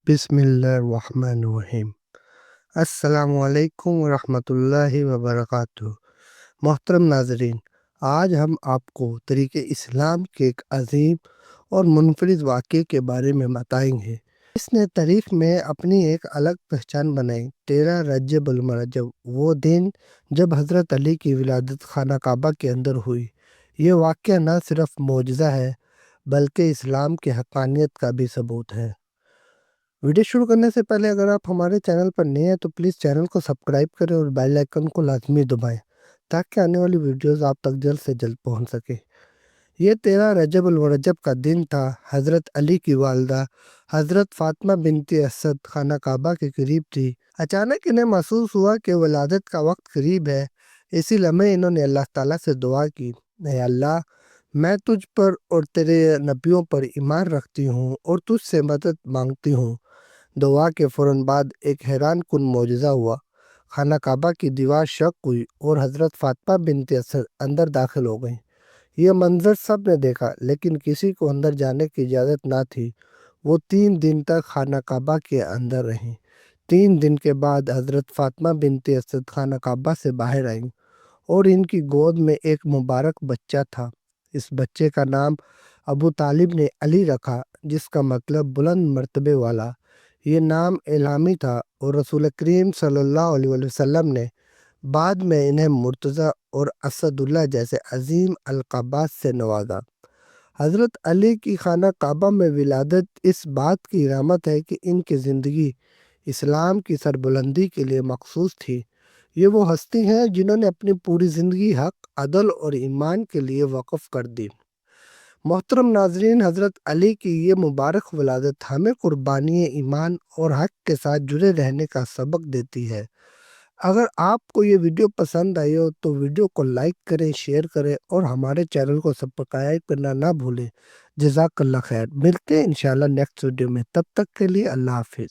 بسم اللہ الرحمن الرحیم۔ السلام علیکم ورحمۃ اللہ وبرکاتہ۔ محترم ناظرین، آج ہم آپ کو طریق اسلام کے ایک عظیم اور منفرد واقعے کے بارے میں بتائیں گے۔ اس نے تاریخ میں اپنی ایک الگ پہچان بنائی۔ 13 رجب المرجب، وہ دن جب حضرت علی کی ولادت خانہ کعبہ کے اندر ہوئی۔ یہ واقعہ نہ صرف معجزہ ہے بلکہ اسلام کی حقانیت کا بھی ثبوت ہے۔ ویڈیو شروع کرنے سے پہلے اگر آپ ہمارے چینل پر نئے ہیں تو پلیز چینل کو سبسکرائب کریں اور بیل آئیکن کو لازمی دبائیں تاکہ آنے والی ویڈیوز آپ تک جلد سے جلد پہنچ سکے۔ یہ 13 رجب المرجب کا دن تھا۔ حضرت علی کی والدہ حضرت فاطمہ بنت اسد خانہ کعبہ کے قریب تھی۔ اچانک انہیں محسوس ہوا کہ ولادت کا وقت قریب ہے۔ اسی لمحے انہوں نے اللہ تعالیٰ سے دعا کی، اے اللہ، میں تجھ پر اور تیرے نبیوں پر ایمان رکھتی ہوں اور تجھ سے مدد مانگتی ہوں۔ دعا کے فوراً بعد ایک حیران کن معجزہ ہوا۔ خانہ کعبہ کی دیوار شق ہوئی اور حضرت فاطمہ بنت اسد اندر داخل ہو گئیں۔ یہ منظر سب نے دیکھا لیکن کسی کو اندر جانے کی اجازت نہ تھی۔ وہ 3 دن تک خانہ کعبہ کے اندر رہیں۔ 3 دن کے بعد حضرت فاطمہ بنت اسد خانہ کعبہ سے باہر آئیں اور ان کی گود میں ایک مبارک بچہ تھا۔ اس بچے کا نام ابو طالب نے علی رکھا، جس کا مطلب بلند مرتبے والا۔ یہ نام الہامی تھا اور رسول کریم صلی اللہ علیہ وسلم نے بعد میں انہیں مرتضیٰ اور اسد اللہ جیسے عظیم القابات سے نوازا۔ حضرت علی کی خانہ کعبہ میں ولادت اس بات کی علامت ہے کہ ان کی زندگی اسلام کی سربلندی کے لیے مخصوص تھی۔ یہ وہ ہستی ہیں جنہوں نے اپنی پوری زندگی حق، عدل اور ایمان کے لیے وقف کر دی۔ محترم ناظرین، حضرت علی کی یہ مبارک ولادت ہمیں قربانی ایمان اور حق کے ساتھ جڑے رہنے کا سبق دیتی ہے۔ اگر آپ کو یہ ویڈیو پسند آئی ہو تو ویڈیو کو لائک کریں، شیئر کریں اور ہمارے چینل کو سبسکرائب کرنا نہ بھولیں۔ جزاک اللہ خیر۔ ملتے ہیں انشاءاللہ نیکسٹ ویڈیو میں، تب تک کے لیے اللہ حافظ۔